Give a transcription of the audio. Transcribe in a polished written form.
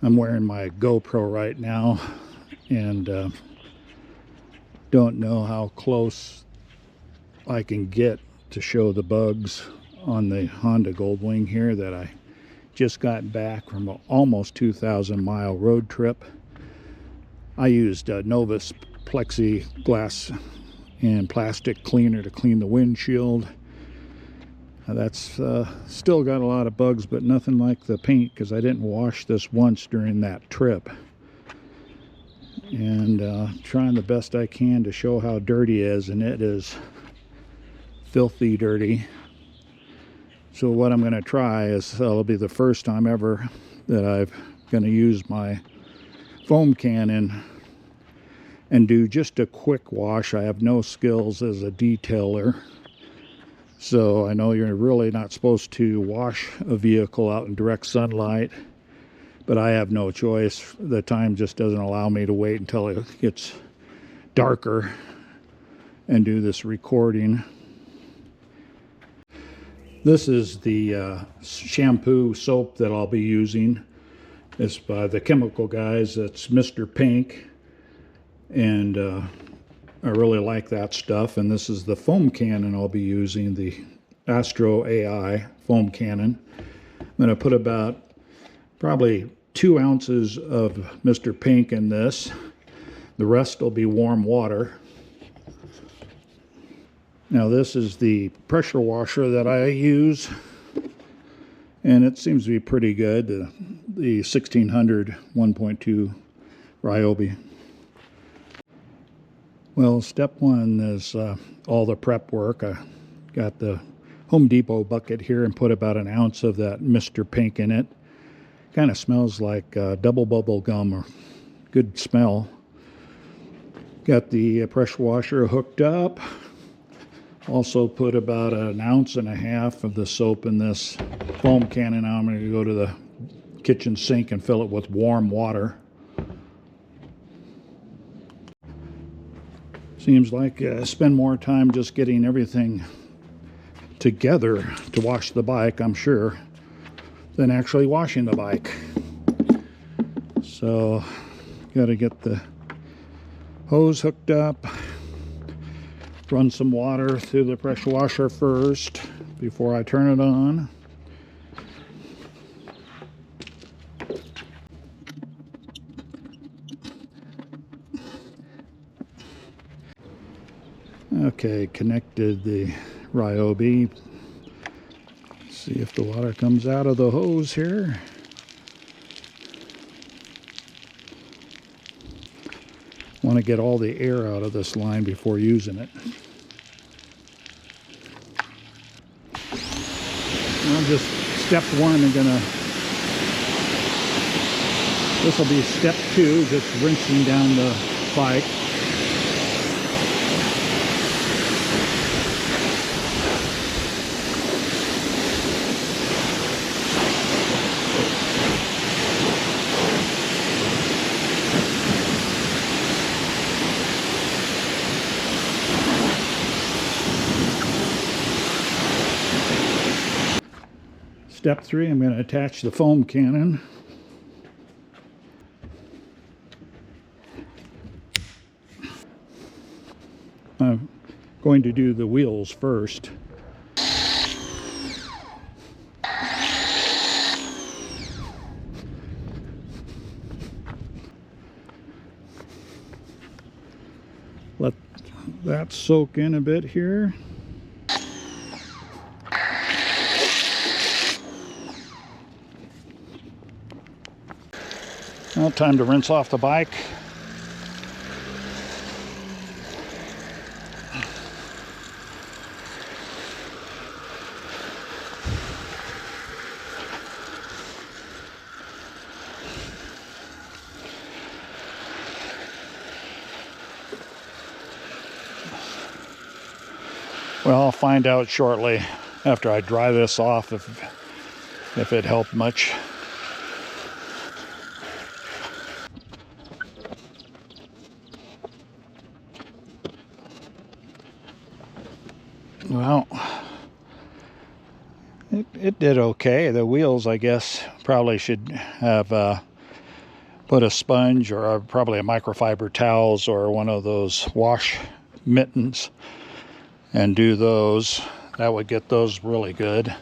I'm wearing my GoPro right now and don't know how close I can get to show the bugs on the Honda Goldwing here that I just got back from an almost 2,000-mile road trip. I used Novus plexiglass and plastic cleaner to clean the windshield. That's still got a lot of bugs, but nothing like the paint because I didn't wash this once during that trip. And trying the best I can to show how dirty it is, and it is filthy dirty. So what I'm going to try is, it'll be the first time ever that I'm going to use my foam cannon and do just a quick wash. I have no skills as a detailer, so I know you're really not supposed to wash a vehicle out in direct sunlight, but I have no choice. The time just doesn't allow me to wait until it gets darker and do this recording. This is the shampoo soap that I'll be using. It's by the chemical guys. It's Mr. Pink, and I really like that stuff. And this is the foam cannon I'll be using, the AstroAI Foam Cannon. I'm going to put about probably 2 ounces of Mr. Pink in this. The rest will be warm water. Now this is the pressure washer that I use, and it seems to be pretty good, the 1600 1.2 RYOBI. Well, step one is all the prep work. I got the Home Depot bucket here and put about an ounce of that Mr. Pink in it. Kind of smells like double bubble gum, or good smell. Got the pressure washer hooked up. Also put about 1.5 ounces of the soap in this foam cannon. Now I'm going to go to the kitchen sink and fill it with warm water. Seems like I spend more time just getting everything together to wash the bike, I'm sure, than actually washing the bike. So, got to get the hose hooked up. Run some water through the pressure washer first before I turn it on. Okay, connected the RYOBI. See if the water comes out of the hose here. Want to get all the air out of this line before using it. Well, just step one, I'm gonna, this will be step two, just rinsing down the bike. Step three, I'm going to attach the foam cannon. I'm going to do the wheels first. Let that soak in a bit here. Now time to rinse off the bike. Well, I'll find out shortly after I dry this off if it helped much. Well, it did okay. The wheels, I guess, probably should have put a sponge or probably a microfiber towels or one of those wash mittens and do those. That would get those really good.